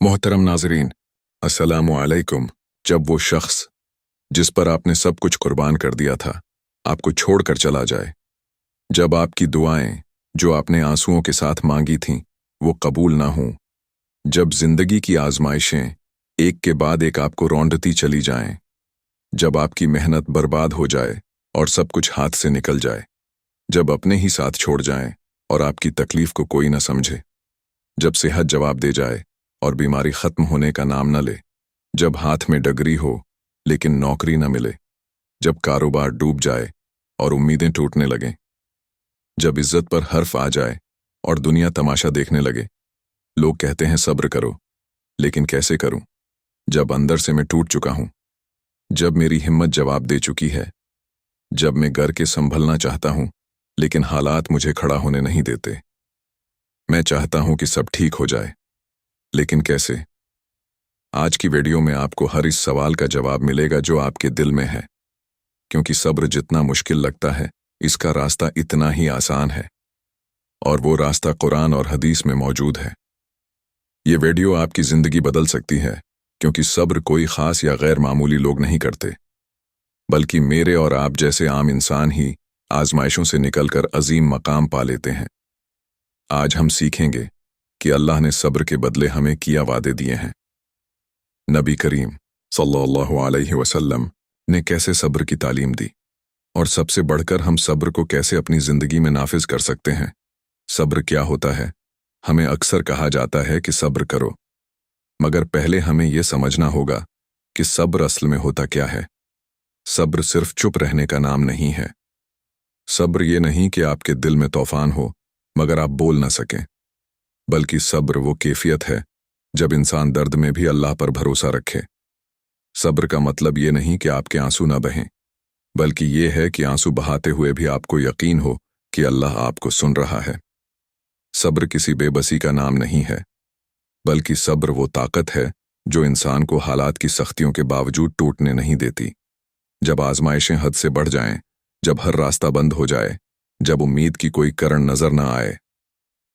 मोहतरम नाजरीन, अस्सलामु अलैकुम। जब वो शख्स जिस पर आपने सब कुछ कुर्बान कर दिया था आपको छोड़कर चला जाए, जब आपकी दुआएं जो आपने आंसुओं के साथ मांगी थीं वो कबूल ना हों, जब जिंदगी की आजमाइशें एक के बाद एक आपको रौंदती चली जाएं, जब आपकी मेहनत बर्बाद हो जाए और सब कुछ हाथ से निकल जाए, जब अपने ही साथ छोड़ जाएं और आपकी तकलीफ को कोई न समझे, जब सेहत जवाब दे जाए और बीमारी खत्म होने का नाम न ले, जब हाथ में डगरी हो लेकिन नौकरी न मिले, जब कारोबार डूब जाए और उम्मीदें टूटने लगें, जब इज्जत पर हर्फ आ जाए और दुनिया तमाशा देखने लगे। लोग कहते हैं सब्र करो, लेकिन कैसे करूं जब अंदर से मैं टूट चुका हूं, जब मेरी हिम्मत जवाब दे चुकी है, जब मैं घर के संभलना चाहता हूं लेकिन हालात मुझे खड़ा होने नहीं देते। मैं चाहता हूं कि सब ठीक हो जाए, लेकिन कैसे? आज की वीडियो में आपको हर इस सवाल का जवाब मिलेगा जो आपके दिल में है, क्योंकि सब्र जितना मुश्किल लगता है इसका रास्ता इतना ही आसान है, और वो रास्ता कुरान और हदीस में मौजूद है। ये वीडियो आपकी जिंदगी बदल सकती है, क्योंकि सब्र कोई खास या गैर मामूली लोग नहीं करते, बल्कि मेरे और आप जैसे आम इंसान ही आजमाइशों से निकलकर अजीम मकाम पा लेते हैं। आज हम सीखेंगे कि अल्लाह ने सब्र के बदले हमें किया वादे दिए हैं। नबी करीम सल्लल्लाहु अलैहि वसल्लम ने कैसे सब्र की तालीम दी, और सबसे बढ़कर हम सब्र को कैसे अपनी जिंदगी में नाफिज कर सकते हैं। सब्र क्या होता है? हमें अक्सर कहा जाता है कि सब्र करो, मगर पहले हमें यह समझना होगा कि सब्र असल में होता क्या है। सब्र सिर्फ चुप रहने का नाम नहीं है। सब्र ये नहीं कि आपके दिल में तूफान हो मगर आप बोल ना सकें, बल्कि सब्र वो कैफियत है जब इंसान दर्द में भी अल्लाह पर भरोसा रखे। सब्र का मतलब ये नहीं कि आपके आंसू ना बहें, बल्कि ये है कि आंसू बहाते हुए भी आपको यकीन हो कि अल्लाह आपको सुन रहा है। सब्र किसी बेबसी का नाम नहीं है, बल्कि सब्र वो ताकत है जो इंसान को हालात की सख्तियों के बावजूद टूटने नहीं देती। जब आजमाइशें हद से बढ़ जाएं, जब हर रास्ता बंद हो जाए, जब उम्मीद की कोई किरण नजर न आए,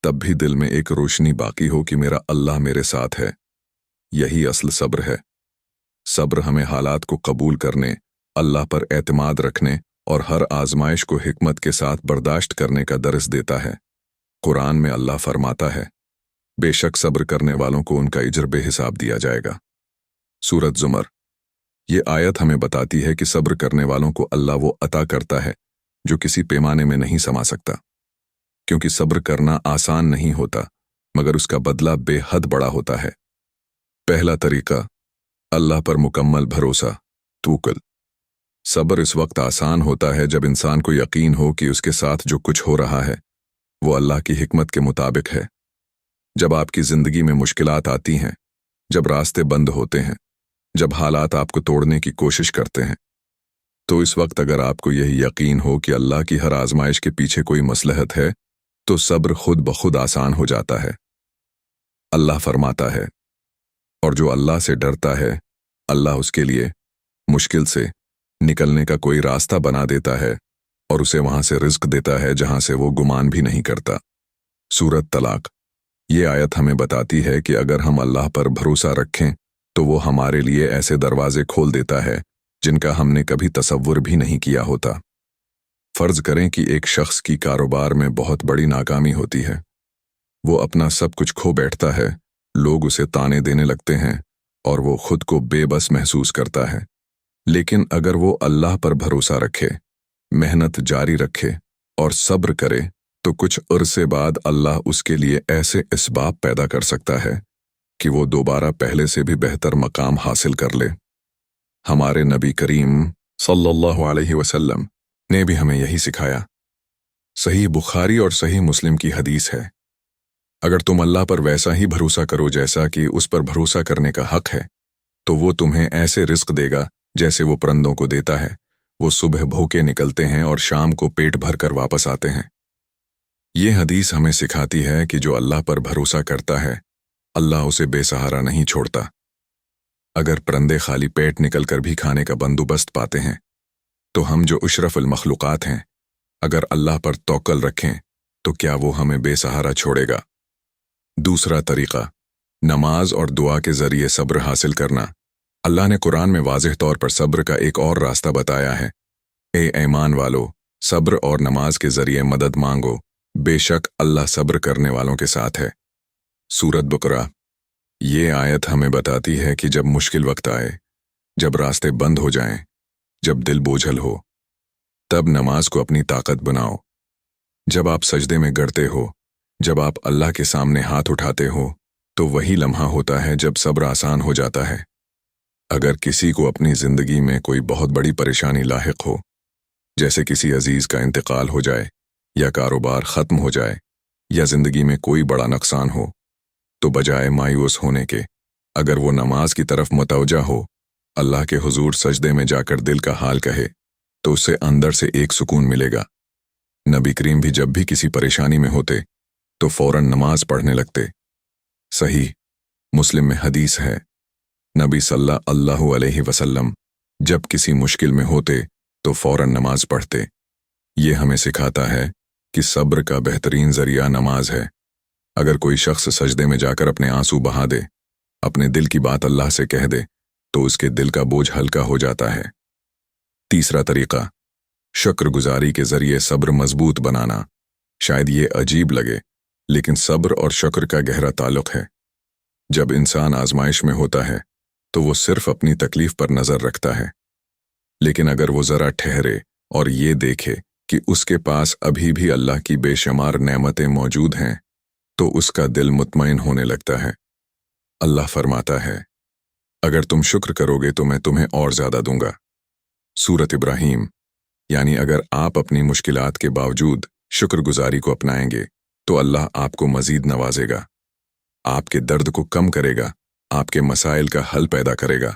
तब भी दिल में एक रोशनी बाकी हो कि मेरा अल्लाह मेरे साथ है। यही असल सब्र है। सब्र हमें हालात को कबूल करने, अल्लाह पर एतमाद रखने और हर आजमाइश को हिकमत के साथ बर्दाश्त करने का दर्स देता है। कुरान में अल्लाह फरमाता है, बेशक सब्र करने वालों को उनका इज्र बेहिसाब दिया जाएगा। सूरत जुमर। ये आयत हमें बताती है कि सब्र करने वालों को अल्लाह वो अता करता है जो किसी पैमाने में नहीं समा सकता, क्योंकि सब्र करना आसान नहीं होता, मगर उसका बदला बेहद बड़ा होता है। पहला तरीका, अल्लाह पर मुकम्मल भरोसा, तवक्कुल। सब्र इस वक्त आसान होता है जब इंसान को यकीन हो कि उसके साथ जो कुछ हो रहा है वो अल्लाह की हिकमत के मुताबिक है। जब आपकी जिंदगी में मुश्किलात आती हैं, जब रास्ते बंद होते हैं, जब हालात आपको तोड़ने की कोशिश करते हैं, तो इस वक्त अगर आपको यही यकीन हो कि अल्लाह की हर आजमाइश के पीछे कोई मसलहत है, तो सब्र खुद ब खुद आसान हो जाता है। अल्लाह फरमाता है, और जो अल्लाह से डरता है अल्लाह उसके लिए मुश्किल से निकलने का कोई रास्ता बना देता है और उसे वहां से रिज्क देता है जहां से वो गुमान भी नहीं करता। सूरत तलाक। ये आयत हमें बताती है कि अगर हम अल्लाह पर भरोसा रखें तो वो हमारे लिए ऐसे दरवाजे खोल देता है जिनका हमने कभी तसव्वुर भी नहीं किया होता। फर्ज करें कि एक शख्स की कारोबार में बहुत बड़ी नाकामी होती है, वो अपना सब कुछ खो बैठता है, लोग उसे ताने देने लगते हैं और वो खुद को बेबस महसूस करता है। लेकिन अगर वो अल्लाह पर भरोसा रखे, मेहनत जारी रखे और सब्र करे, तो कुछ अरसे बाद अल्लाह उसके लिए ऐसे इसबाब पैदा कर सकता है कि वो दोबारा पहले से भी बेहतर मकाम हासिल कर ले। हमारे नबी करीम सल्लल्लाहु अलैहि वसल्लम ने भी हमें यही सिखाया। सही बुखारी और सही मुस्लिम की हदीस है, अगर तुम अल्लाह पर वैसा ही भरोसा करो जैसा कि उस पर भरोसा करने का हक है, तो वो तुम्हें ऐसे रिस्क देगा जैसे वो परिंदों को देता है। वो सुबह भूखे निकलते हैं और शाम को पेट भर कर वापस आते हैं। ये हदीस हमें सिखाती है कि जो अल्लाह पर भरोसा करता है अल्लाह उसे बेसहारा नहीं छोड़ता। अगर परिंदे खाली पेट निकलकर भी खाने का बंदोबस्त पाते हैं, तो हम जो अशरफुल मखलूकात हैं, अगर अल्लाह पर तवक्कुल रखें तो क्या वो हमें बेसहारा छोड़ेगा? दूसरा तरीका, नमाज और दुआ के जरिए सब्र हासिल करना। अल्लाह ने कुरान में वाज़ेह तौर पर सब्र का एक और रास्ता बताया है। ए ईमान वालो, सब्र और नमाज के जरिए मदद मांगो, बेशक अल्लाह सब्र करने वालों के साथ है। सूरत बकरा। ये आयत हमें बताती है कि जब मुश्किल वक्त आए, जब रास्ते बंद हो जाएं, जब दिल बोझल हो, तब नमाज को अपनी ताकत बनाओ। जब आप सजदे में गिरते हो, जब आप अल्लाह के सामने हाथ उठाते हो, तो वही लम्हा होता है जब सब्र आसान हो जाता है। अगर किसी को अपनी जिंदगी में कोई बहुत बड़ी परेशानी लाहिक हो, जैसे किसी अजीज का इंतकाल हो जाए, या कारोबार खत्म हो जाए, या जिंदगी में कोई बड़ा नुकसान हो, तो बजाय मायूस होने के अगर वो नमाज की तरफ मुतवज्जा हो, अल्लाह के हुजूर सजदे में जाकर दिल का हाल कहे, तो उससे अंदर से एक सुकून मिलेगा। नबी करीम भी जब भी किसी परेशानी में होते तो फौरन नमाज पढ़ने लगते। सही मुस्लिम में हदीस है, नबी सल्लल्लाहु अलैहि वसल्लम जब किसी मुश्किल में होते तो फौरन नमाज पढ़ते। ये हमें सिखाता है कि सब्र का बेहतरीन जरिया नमाज है। अगर कोई शख्स सजदे में जाकर अपने आंसू बहा दे, अपने दिल की बात अल्लाह से कह दे, तो उसके दिल का बोझ हल्का हो जाता है। तीसरा तरीका, शुक्रगुजारी के जरिए सब्र मजबूत बनाना। शायद ये अजीब लगे, लेकिन सब्र और शुक्र का गहरा ताल्लुक है। जब इंसान आजमाइश में होता है तो वो सिर्फ अपनी तकलीफ पर नजर रखता है, लेकिन अगर वो जरा ठहरे और ये देखे कि उसके पास अभी भी अल्लाह की बेशुमार नेमतें मौजूद हैं, तो उसका दिल मुतमईन होने लगता है। अल्लाह फरमाता है, अगर तुम शुक्र करोगे तो मैं तुम्हें और ज्यादा दूंगा। सूरत इब्राहीम। यानी अगर आप अपनी मुश्किलात के बावजूद शुक्रगुजारी को अपनाएंगे तो अल्लाह आपको मजीद नवाजेगा, आपके दर्द को कम करेगा, आपके मसाइल का हल पैदा करेगा।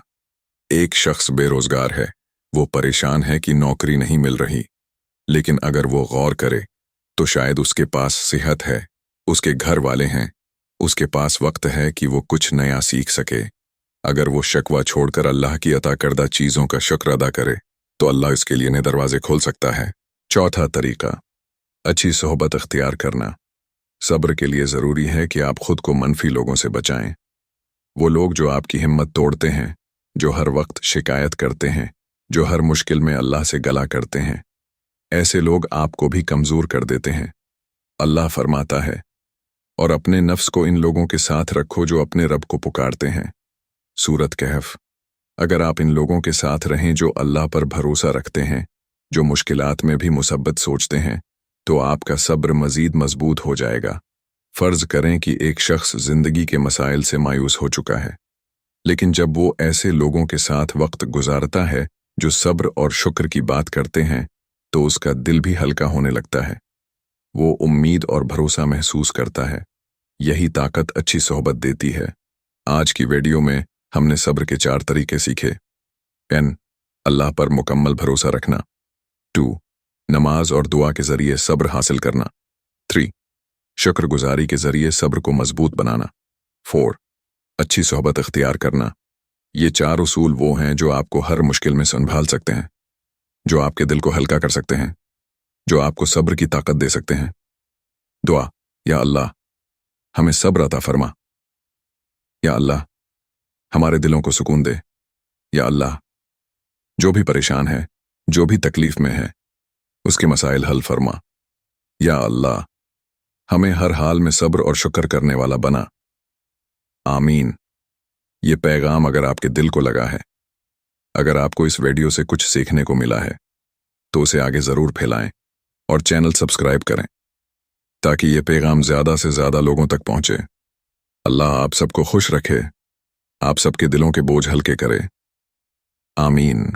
एक शख्स बेरोजगार है, वो परेशान है कि नौकरी नहीं मिल रही, लेकिन अगर वो गौर करे तो शायद उसके पास सेहत है, उसके घर वाले हैं, उसके पास वक्त है कि वो कुछ नया सीख सके। अगर वो शकवा छोड़कर अल्लाह की अता करदा चीज़ों का शुक्र अदा करे तो अल्लाह इसके लिए नए दरवाजे खोल सकता है। चौथा तरीका, अच्छी सोहबत अख्तियार करना। सब्र के लिए ज़रूरी है कि आप खुद को मनफी लोगों से बचाएं। वो लोग जो आपकी हिम्मत तोड़ते हैं, जो हर वक्त शिकायत करते हैं, जो हर मुश्किल में अल्लाह से गला करते हैं, ऐसे लोग आपको भी कमज़ोर कर देते हैं। अल्लाह फरमाता है, और अपने नफ्स को इन लोगों के साथ रखो जो अपने रब को पुकारते हैं। सूरत कहफ। अगर आप इन लोगों के साथ रहें जो अल्लाह पर भरोसा रखते हैं, जो मुश्किलात में भी मुसब्बत सोचते हैं, तो आपका सब्र मजीद मजबूत हो जाएगा। फ़र्ज़ करें कि एक शख्स ज़िंदगी के मसाइल से मायूस हो चुका है, लेकिन जब वो ऐसे लोगों के साथ वक्त गुजारता है जो सब्र और शुक्र की बात करते हैं, तो उसका दिल भी हल्का होने लगता है। वो उम्मीद और भरोसा महसूस करता है। यही ताकत अच्छी सोहबत देती है। आज की वीडियो में हमने सब्र के 4 तरीके सीखे। 1. अल्लाह पर मुकम्मल भरोसा रखना। 2. नमाज और दुआ के जरिए सब्र हासिल करना। 3. शुक्रगुजारी के जरिए सब्र को मजबूत बनाना। 4. अच्छी सोहबत अख्तियार करना। ये 4 उसूल वो हैं जो आपको हर मुश्किल में संभाल सकते हैं, जो आपके दिल को हल्का कर सकते हैं, जो आपको सब्र की ताकत दे सकते हैं। दुआ, या अल्लाह हमें सब्र अता फरमा। या अल्लाह हमारे दिलों को सुकून दे। या अल्लाह जो भी परेशान है, जो भी तकलीफ में है, उसके मसाइल हल फरमा। या अल्लाह हमें हर हाल में सब्र और शुक्र करने वाला बना। आमीन। ये पैगाम अगर आपके दिल को लगा है, अगर आपको इस वीडियो से कुछ सीखने को मिला है, तो उसे आगे ज़रूर फैलाएं और चैनल सब्सक्राइब करें, ताकि ये पैगाम ज़्यादा से ज़्यादा लोगों तक पहुंचे। अल्लाह आप सबको खुश रखे, आप सबके दिलों के बोझ हल्के करे। आमीन।